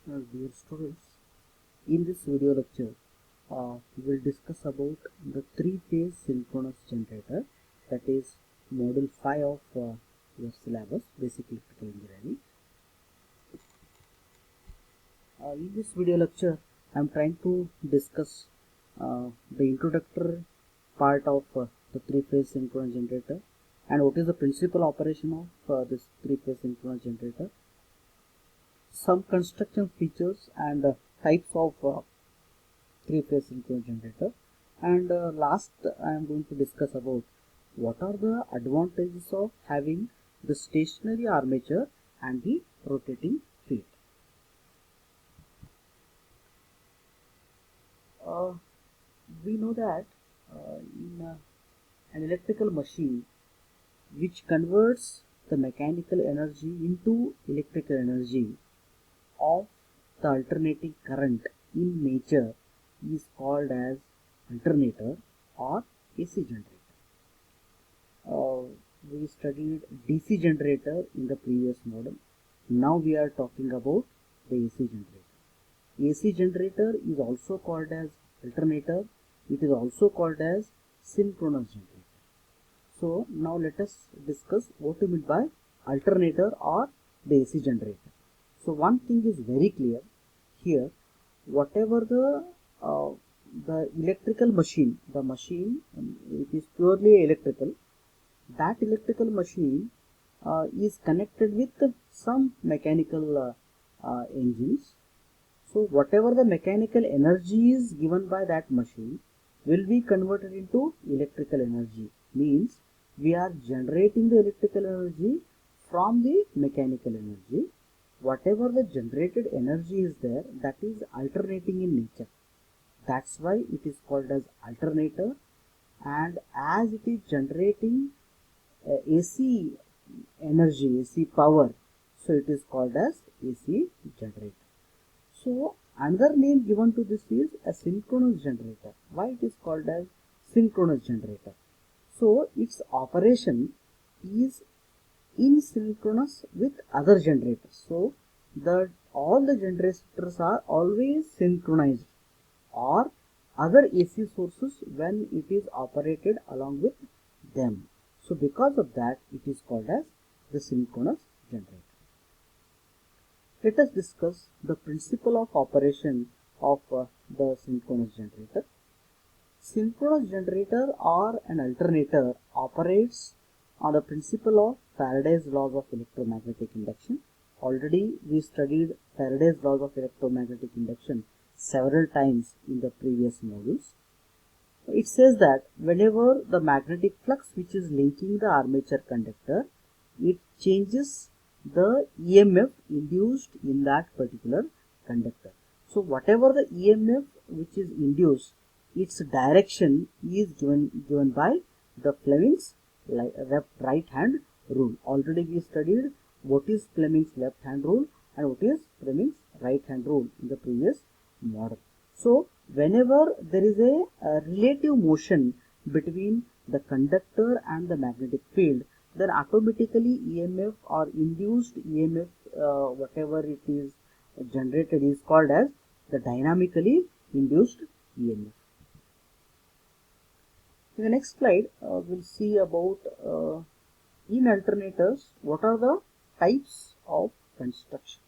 Dear students, in this video lecture, we will discuss about the three-phase synchronous generator, that is module 5 of your syllabus, basic electrical engineering. In this video lecture, I am trying to discuss the introductory part of the three-phase synchronous generator and what is the principal operation of this three-phase synchronous generator, some construction features and types of three-phase synchronous generator, and last I am going to discuss about what are the advantages of having the stationary armature and the rotating field. Uh, we know that in an electrical machine which converts the mechanical energy into electrical energy of the alternating current in nature is called as alternator or AC generator. We studied DC generator in the previous model. Now we are talking about the AC generator. AC generator is also called as alternator. It is also called as synchronous generator. So now let us discuss what we mean by alternator or the AC generator. So one thing is very clear here: whatever the electrical machine, the machine it is purely electrical. That electrical machine is connected with some mechanical engines. So whatever the mechanical energy is given by that machine will be converted into electrical energy. Means we are generating the electrical energy from the mechanical energy. Whatever the generated energy is there, that is alternating in nature. That's why it is called as alternator, and as it is generating AC energy, AC power, so it is called as AC generator. So another name given to this is a synchronous generator. Why it is called as synchronous generator? So its operation is in synchronous with other generators. So all the generators are always synchronized or other AC sources when it is operated along with them. So because of that, it is called as the synchronous generator. Let us discuss the principle of operation of the synchronous generator. Synchronous generator or an alternator operates on the principle of Faraday's laws of electromagnetic induction. Already we studied Faraday's laws of electromagnetic induction several times in the previous modules. It says that whenever the magnetic flux which is linking the armature conductor, it changes the EMF induced in that particular conductor. So whatever the EMF which is induced, its direction is given by the Fleming's right hand rule. Already we studied what is Fleming's left hand rule and what is Fleming's right hand rule in the previous model. So whenever there is a relative motion between the conductor and the magnetic field, then automatically EMF or induced EMF, whatever it is generated, is called as the dynamically induced EMF. In the next slide, we'll see about in alternators what are the types of construction.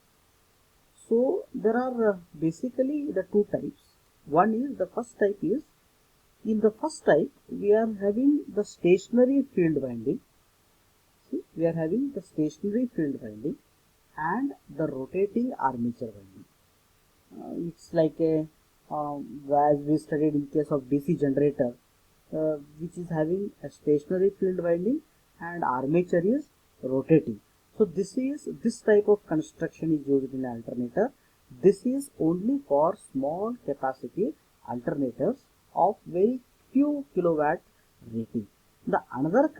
So there are basically the two types. One is, the first type is, in the first type we are having the stationary field winding. See, we are having the stationary field winding and the rotating armature winding. It's like a as we studied in case of DC generator, which is having a stationary field winding and armature is rotating. So this type of construction is used in alternator. This is only for small capacity alternators of very few kilowatt rating. The another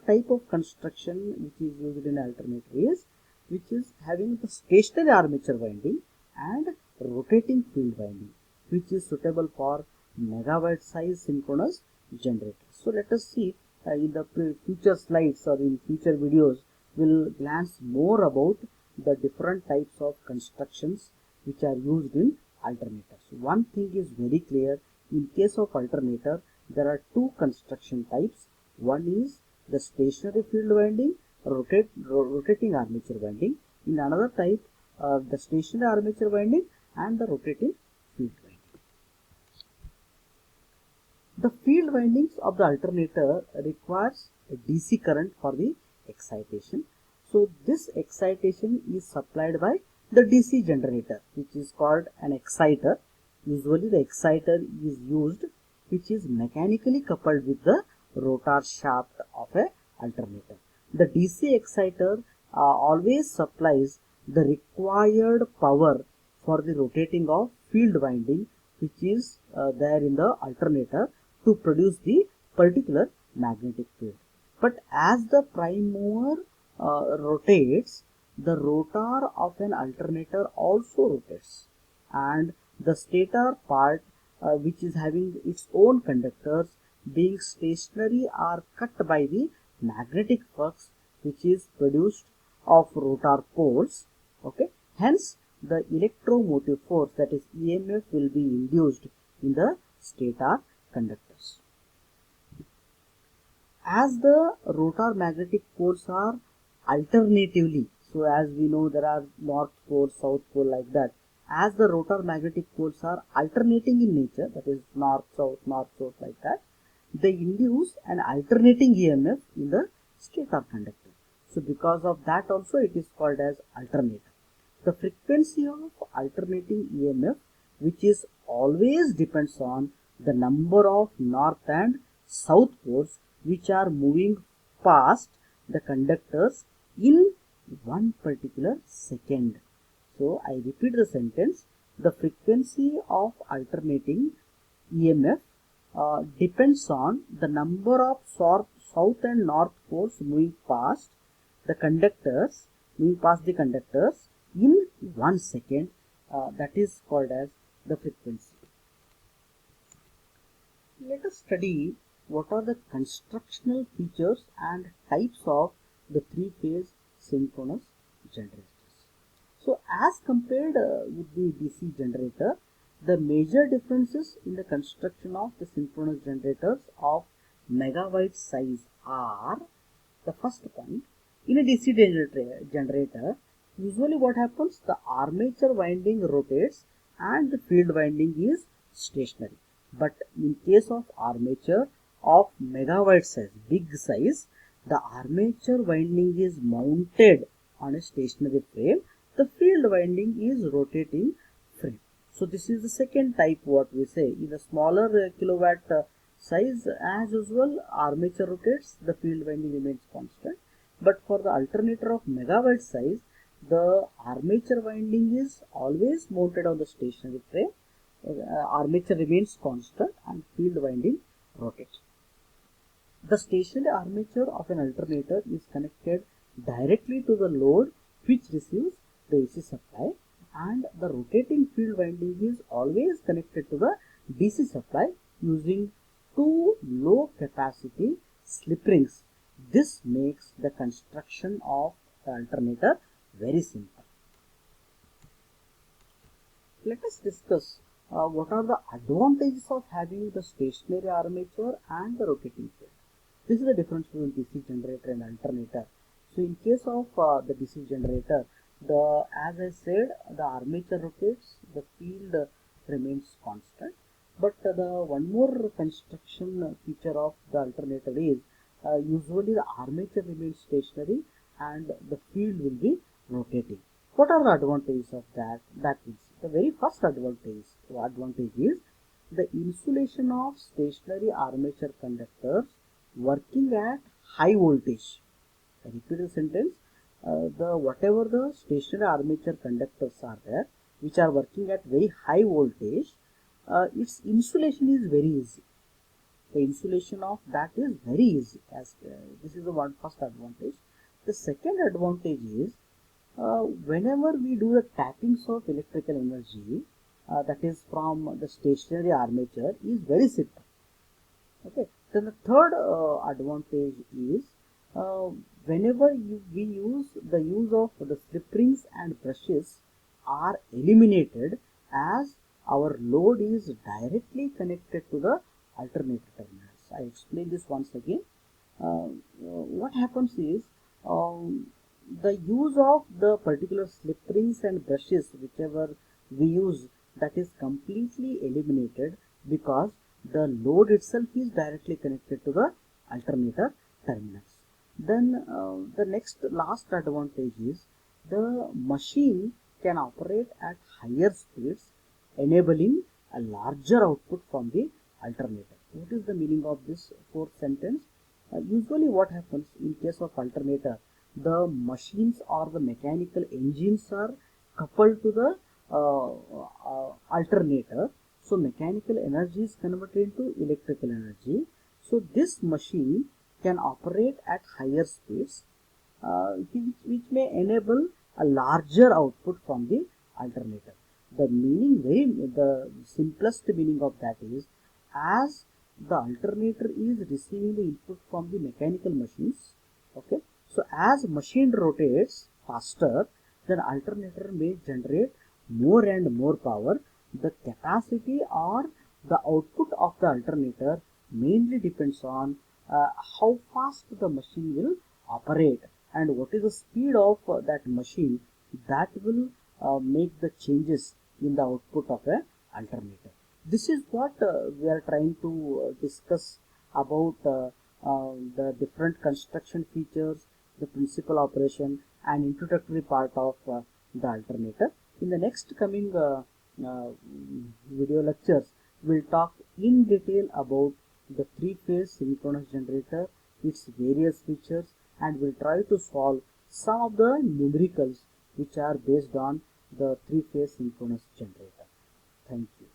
type of construction which is used in alternator is which is having the stationary armature winding and rotating field winding, which is suitable for megawatt size synchronous generator. So let us see in the future slides or in future videos, we'll glance more about the different types of constructions which are used in alternators. One thing is very clear, in case of alternator, there are two construction types. One is the stationary field winding, rotating armature winding. In another type, the stationary armature winding and the rotating field winding. The field windings of the alternator requires a DC current for the excitation. So this excitation is supplied by the DC generator, which is called an exciter. Usually the exciter is used which is mechanically coupled with the rotor shaft of a alternator. The DC exciter always supplies the required power for the rotating of field winding which is there in the alternator to produce the particular magnetic field. But as the prime mover rotates, the rotor of an alternator also rotates, and the stator part which is having its own conductors being stationary are cut by the magnetic flux which is produced of rotor poles. Okay, hence the electromotive force, that is EMF, will be induced in the stator conductors. As the rotor magnetic poles are alternatively, so as we know there are north pole, south pole, like that, as the rotor magnetic poles are alternating in nature, that is north south like that, they induce an alternating EMF in the stator conductor. So because of that also it is called as alternator. The frequency of alternating EMF, which is always depends on the number of north and south poles which are moving past the conductors in one particular second. So I repeat the sentence, the frequency of alternating EMF depends on the number of south and north poles moving past the conductors, in 1 second. That is called as the frequency. Let us study what are the constructional features and types of the three-phase synchronous generators. So as compared with the DC generator, the major differences in the construction of the synchronous generators of megawatt size are: the first point, in a DC generator, usually what happens, the armature winding rotates and the field winding is stationary. But in case of armature of megawatt size, big size, the armature winding is mounted on a stationary frame, the field winding is rotating frame. So this is the second type, what we say. In the smaller kilowatt size, as usual, armature rotates, the field winding remains constant. But for the alternator of megawatt size, the armature winding is always mounted on the stationary frame, armature remains constant and field winding rotates. The stationary armature of an alternator is connected directly to the load which receives the AC supply, and the rotating field winding is always connected to the DC supply using two low capacity slip rings. This makes the construction of the alternator very simple. Let us discuss what are the advantages of having the stationary armature and the rotating field. This is the difference between DC generator and alternator. So in case of the DC generator, as I said, the armature rotates, the field remains constant. But the one more construction feature of the alternator is usually the armature remains stationary and the field will be rotating. What are the advantages of that? That is, the very first advantage is the insulation of stationary armature conductors working at high voltage. I repeat the sentence. Whatever the stationary armature conductors are there, which are working at very high voltage, its insulation is very easy. The insulation of that is very easy. As this is the first advantage. The second advantage is whenever we do the tappings of electrical energy, that is from the stationary armature, is very simple. Okay. Then the third advantage is whenever we use the use of the slip rings and brushes are eliminated as our load is directly connected to the alternator terminals. I explain this once again. What happens is the use of the particular slip rings and brushes whichever we use, that is completely eliminated because the load itself is directly connected to the alternator terminals. Then the last advantage is the machine can operate at higher speeds, enabling a larger output from the alternator. What is the meaning of this fourth sentence? Usually what happens in case of alternator, the machines or the mechanical engines are coupled to the alternator. So mechanical energy is converted into electrical energy. So this machine can operate at higher speeds, which may enable a larger output from the alternator. The simplest meaning of that is, as the alternator is receiving the input from the mechanical machines, okay, so as machine rotates faster, then alternator may generate more and more power. The capacity or the output of the alternator mainly depends on how fast the machine will operate and what is the speed of that machine, that will make the changes in the output of a alternator. This is what we are trying to discuss about the different construction features, the principal operation and introductory part of the alternator. In the next coming video lectures, we'll talk in detail about the three-phase synchronous generator, its various features, and we'll try to solve some of the numericals which are based on the three-phase synchronous generator. Thank you.